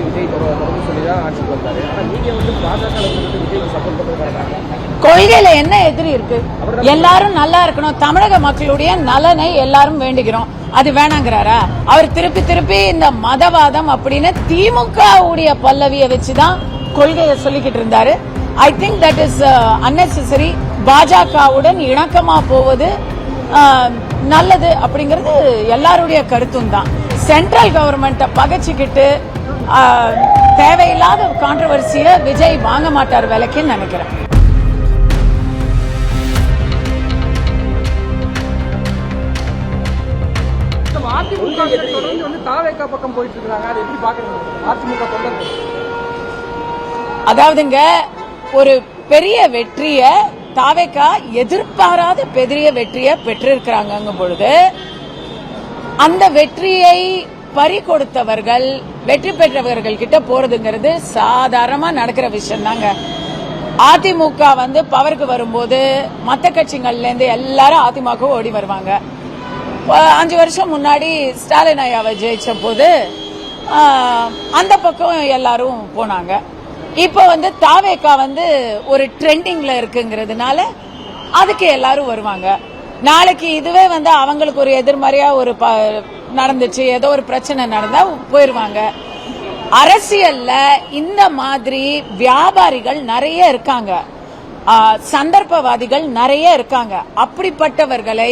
விஜய் தொடர்ந்து சொல்லிதான் ஆட்சிக்கு வந்தாரு. ஆனா நீங்க பாஜக விஜய் சப்போர்ட் பண்றாங்க. கொள்கையில என்ன எதிரி இருக்கு? எல்லாரும் நல்லா இருக்கணும், தமிழக மக்களுடைய நலனை எல்லாரும் வேண்டுகிறோம், அது வேணாங்கிறாரா? அவர் திருப்பி திருப்பி இந்த மதவாதம் அப்படின்னு திமுக உடைய பல்லவியை வச்சுதான் கொள்கையை சொல்லிக்கிட்டு இருந்தாரு. I think that is unnecessary. பாஜகவுடன் இணக்கமா போவது நல்லது அப்படிங்கிறது எல்லாருடைய கருத்தும் தான். சென்ட்ரல் கவர்மெண்ட்டை பகைச்சுக்கிட்டு தேவையில்லாத கான்ட்ரவர்சிய விஜய் வாங்க மாட்டார் விலைக்குன்னு நினைக்கிறேன். அதாவதுங்க, ஒரு பெரிய வெற்றிய தாவேகா எதிர்பாராத பெரிய வெற்றியை பெற்றிருக்கிறாங்க பொழுது அந்த வெற்றியை பறி கொடுத்தவர்கள் வெற்றி பெற்றவர்கள் கிட்ட போறதுங்கிறது சாதாரணமா நடக்கிற விஷயம் தாங்க. அதிமுக பவருக்கு வரும்போது மத்த கட்சிகள்ல இருந்து எல்லாரும் அதிமுக ஓடி வருவாங்க. 5 வருஷம் முன்னாடி ஸ்டாலின் ஐயாவை ஜெயிச்ச போது அந்த பக்கம் எல்லாரும் போனாங்க. இப்ப தாவேகா ஒரு ட்ரெண்டிங்ல இருக்குங்கிறதுனால அதுக்கு எல்லாரும் வருவாங்க. நாளைக்கு இதுவே அவங்களுக்கு ஒரு எதிர்மறையா ஒரு நடந்துச்சு, ஏதோ ஒரு பிரச்சனை நடந்தா போயிருவாங்க. அரசியல்ல இந்த மாதிரி வியாபாரிகள் நிறைய இருக்காங்க, சந்தர்ப்பவாதிகள் நிறைய இருக்காங்க. அப்படிப்பட்டவர்களை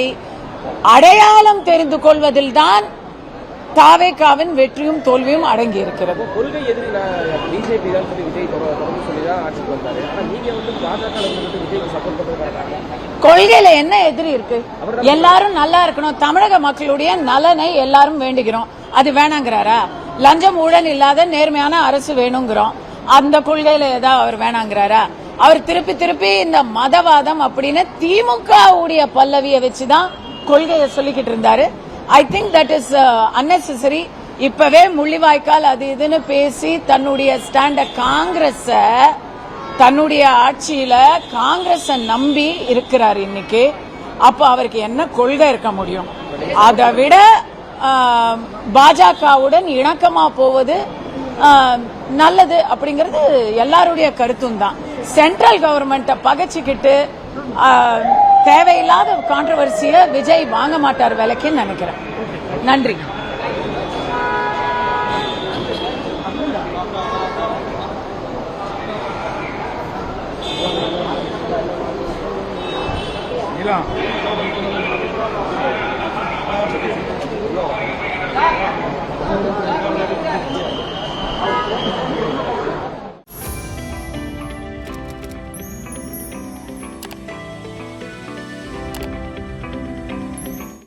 அடையாளம் தெரிந்து கொள்வதில் தான் தாவேகாவின் வெற்றியும் தோல்வியும் அடங்கி இருக்கிறது. கொள்கை எதிரி பிஜேபி தான் விஜய் தொடர்ந்து சொல்லிதான் ஆட்சிக்கு வந்தாரு. ஆனா நீங்க பாஜக விஜய் சப்போர்ட் பண்றாங்க. கொள்கையில என்ன எதிரி இருக்கு? எல்லாரும் நல்லா இருக்கணும், தமிழக மக்களுடைய நலனை எல்லாரும் வேண்டுகிறோம், அது வேணாங்கிறாரா? லஞ்சம் ஊழல் இல்லாத நேர்மையான அரசு வேணுங்கிறோம், அந்த கொள்கையில ஏதாவது அவர் வேணாங்கிறாரா? அவர் திருப்பி திருப்பி இந்த மதவாதம் அப்படின்னு திமுக உடைய பல்லவியை வச்சுதான் கொள்கையை சொல்லிக்கிட்டு இருந்தாரு. I think that is unnecessary. இப்பவே முள்ளிவாய்க்கால் அது இதுன்னு பேசி தன்னுடைய ஸ்டாண்ட காங்கிரஸ தன்னுடைய ஆட்சியில காங்கிரஸ நம்பி இருக்கிறார் இன்னைக்கு. அப்ப அவருக்கு என்ன கொள்கை இருக்க முடியும்? அதை விட பாஜகவுடன் இணக்கமா போவது நல்லது அப்படிங்கிறது எல்லாருடைய கருத்தும் தான். சென்ட்ரல் கவர்மெண்ட்டை பகைச்சுக்கிட்டு தேவையில்லாத கான்ட்ரவர்சிய விஜய் வாங்க மாட்டார் விலைக்குன்னு நினைக்கிறேன். நன்றி.